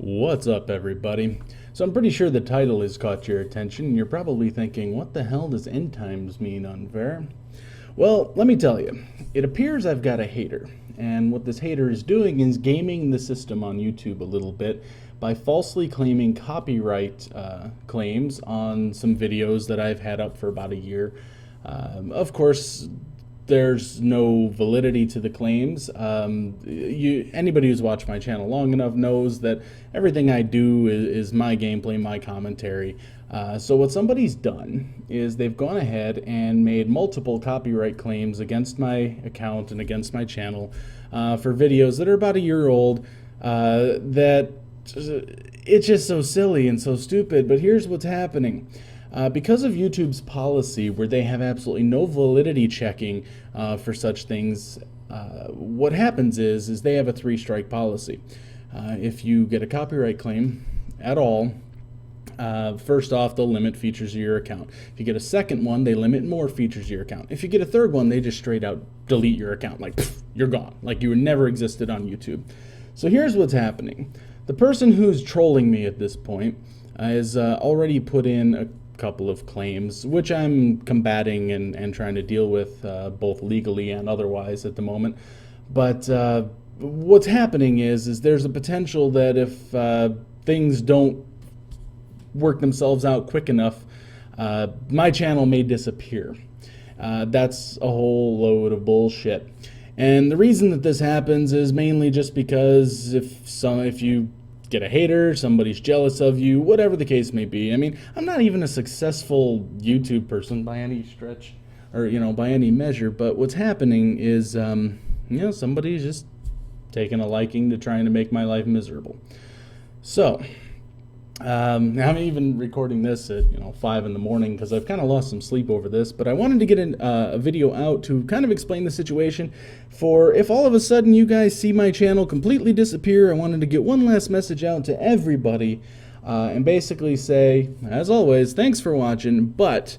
What's up, everybody? So I'm pretty sure the title has caught your attention, and you're probably thinking, what the hell does end times mean, Unfair? Well, let me tell you. It appears I've got a hater, and what this hater is doing is gaming the system on YouTube a little bit by falsely claiming copyright claims on some videos that I've had up for about a year. Of course, there's no validity to the claims. Anybody who's watched my channel long enough knows that everything I do is my gameplay, my commentary. So what somebody's done is they've gone ahead and made multiple copyright claims against my account and against my channel for videos that are about a year old. That it's just so silly and so stupid. But here's what's happening. Because of YouTube's policy where they have absolutely no validity checking for such things, what happens is they have a three-strike policy. If you get a copyright claim at all, first off, they'll limit features of your account. If you get a second one, they limit more features of your account. If you get a third one, they just straight out delete your account. Like, pff, you're gone. Like you never existed on YouTube. So here's what's happening. The person who's trolling me at this point has already put in a couple of claims, which I'm combating and trying to deal with both legally and otherwise at the moment. But what's happening is there's a potential that if things don't work themselves out quick enough, my channel may disappear. That's a whole load of bullshit. And the reason that this happens is mainly just because if you get a hater, somebody's jealous of you, whatever the case may be. I mean, I'm not even a successful YouTube person by any stretch, or by any measure. But what's happening is, somebody's just taking a liking to trying to make my life miserable. So, I'm even recording this at 5 in the morning because I've kind of lost some sleep over this. But I wanted to get a video out to kind of explain the situation. For if all of a sudden you guys see my channel completely disappear, I wanted to get one last message out to everybody and basically say, as always, thanks for watching. But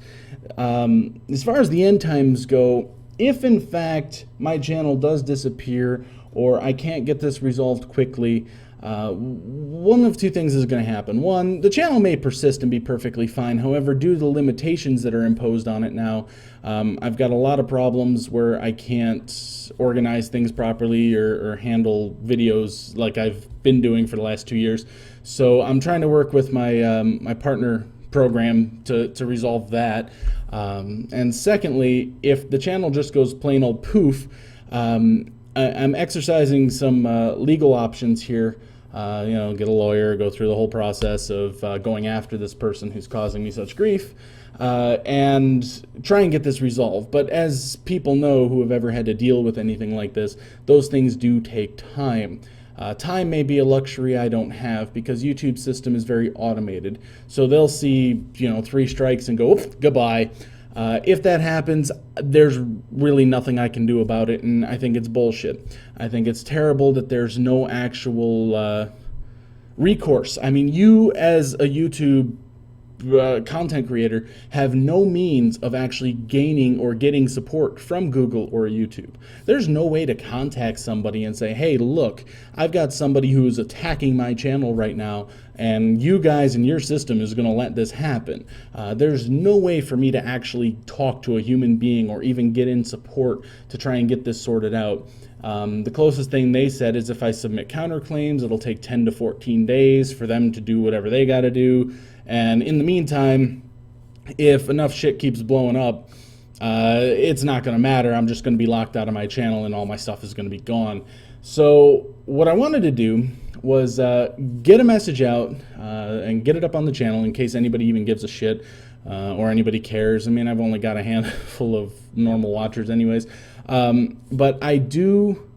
as far as the end times go, if in fact my channel does disappear or I can't get this resolved quickly, one of two things is going to happen. One, the channel may persist and be perfectly fine. However, due to the limitations that are imposed on it now, I've got a lot of problems where I can't organize things properly or handle videos like I've been doing for the last 2 years. So I'm trying to work with my my partner program to resolve that. And secondly, if the channel just goes plain old poof, I'm exercising some legal options here. Get a lawyer, go through the whole process of going after this person who's causing me such grief, and try and get this resolved. But as people know who have ever had to deal with anything like this, those things do take time. Time may be a luxury I don't have because YouTube's system is very automated. So they'll see, 3 strikes and go, goodbye. If that happens, there's really nothing I can do about it, and I think it's bullshit. I think it's terrible that there's no actual recourse. I mean, you as a YouTube content creator have no means of actually gaining or getting support from Google or YouTube. There's no way to contact somebody and say, hey, look, I've got somebody who's attacking my channel right now, and you guys in your system is going to let this happen. There's no way for me to actually talk to a human being or even get in support to try and get this sorted out. The closest thing they said is if I submit counterclaims, it'll take 10 to 14 days for them to do whatever they got to do. And in the meantime, if enough shit keeps blowing up, it's not going to matter. I'm just going to be locked out of my channel and all my stuff is going to be gone. So what I wanted to do was get a message out and get it up on the channel in case anybody even gives a shit or anybody cares. I mean, I've only got a handful of normal watchers anyways. But I do...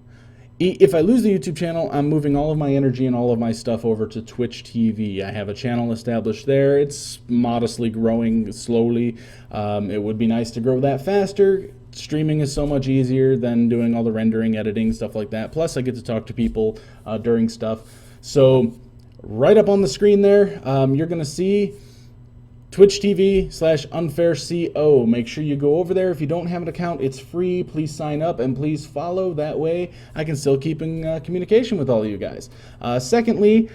If I lose the YouTube channel, I'm moving all of my energy and all of my stuff over to Twitch TV. I have a channel established there. It's modestly growing slowly. It would be nice to grow that faster. Streaming is so much easier than doing all the rendering, editing, stuff like that. Plus, I get to talk to people during stuff. So, right up on the screen there, you're going to see Twitch TV/unfairco. Make sure you go over there. If you don't have an account, it's free. Please sign up and please follow. That way I can still keep in communication with all of you guys. Secondly,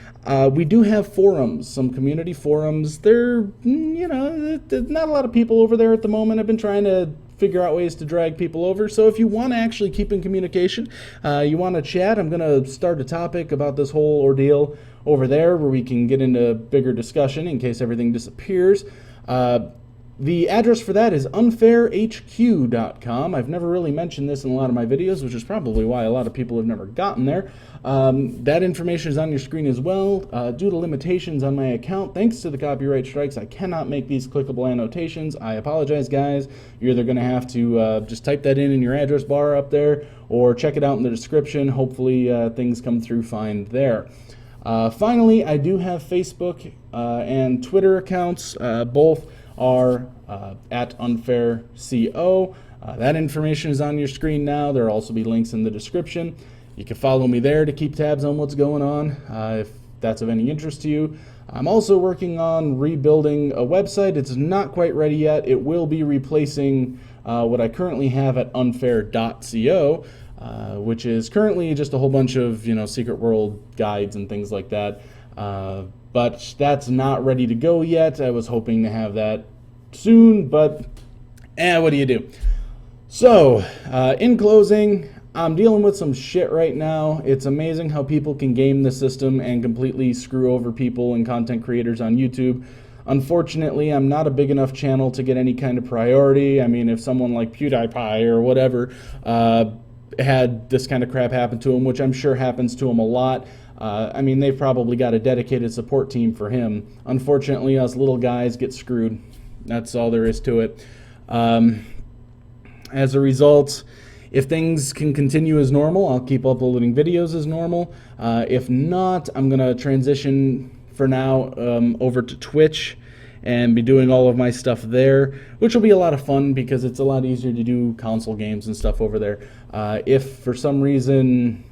we do have forums, some community forums. They're, there's not a lot of people over there at the moment. I've been trying to figure out ways to drag people over. So if you want to actually keep in communication, you want to chat, I'm going to start a topic about this whole ordeal over there where we can get into bigger discussion in case everything disappears. The address for that is unfairhq.com. I've never really mentioned this in a lot of my videos, which is probably why a lot of people have never gotten there. That information is on your screen as well. Due to limitations on my account, thanks to the copyright strikes, I cannot make these clickable annotations. I apologize, guys. You're either going to have to just type that in your address bar up there or check it out in the description. Hopefully things come through fine there. Finally, I do have Facebook and Twitter accounts. Both are at unfairco. That information is on your screen now. There will also be links in the description. You can follow me there to keep tabs on what's going on if that's of any interest to you. I'm also working on rebuilding a website. It's not quite ready yet. It will be replacing what I currently have at unfair.co, which is currently just a whole bunch of Secret World guides and things like that. But that's not ready to go yet. I was hoping to have that soon, but what do you do? So, in closing, I'm dealing with some shit right now. It's amazing how people can game the system and completely screw over people and content creators on YouTube. Unfortunately, I'm not a big enough channel to get any kind of priority. I mean, if someone like PewDiePie or whatever had this kind of crap happen to him, which I'm sure happens to him a lot, I mean, they've probably got a dedicated support team for him. Unfortunately, us little guys get screwed. That's all there is to it. As a result, if things can continue as normal, I'll keep uploading videos as normal. If not, I'm going to transition for now over to Twitch and be doing all of my stuff there, which will be a lot of fun because it's a lot easier to do console games and stuff over there. If for some reason,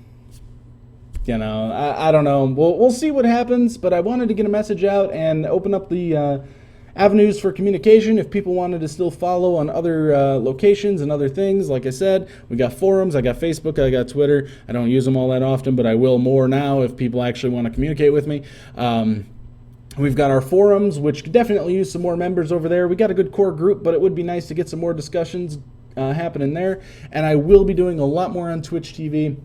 I don't know, we'll see what happens, but I wanted to get a message out and open up the avenues for communication. If people wanted to still follow on other locations and other things, like I said, we got forums, I got Facebook, I got Twitter. I don't use them all that often, but I will more now if people actually want to communicate with me. We've got our forums, which could definitely use some more members over there. We got a good core group, but it would be nice to get some more discussions happening there. And I will be doing a lot more on Twitch TV.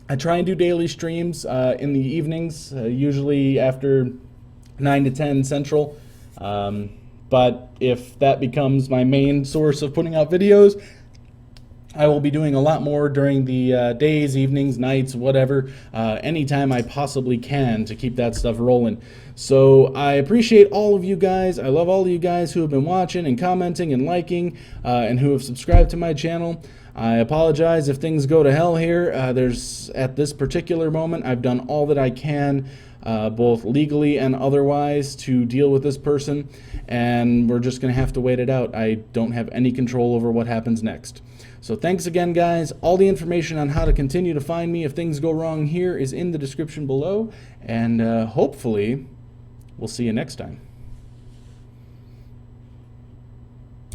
I try and do daily streams in the evenings, usually after 9 to 10 Central. But if that becomes my main source of putting out videos, I will be doing a lot more during the days, evenings, nights, whatever, anytime I possibly can to keep that stuff rolling. So I appreciate all of you guys. I love all of you guys who have been watching and commenting and liking and who have subscribed to my channel. I apologize if things go to hell here. At this particular moment, I've done all that I can, both legally and otherwise, to deal with this person, and we're just going to have to wait it out. I don't have any control over what happens next. So thanks again, guys. All the information on how to continue to find me if things go wrong here is in the description below, and hopefully we'll see you next time.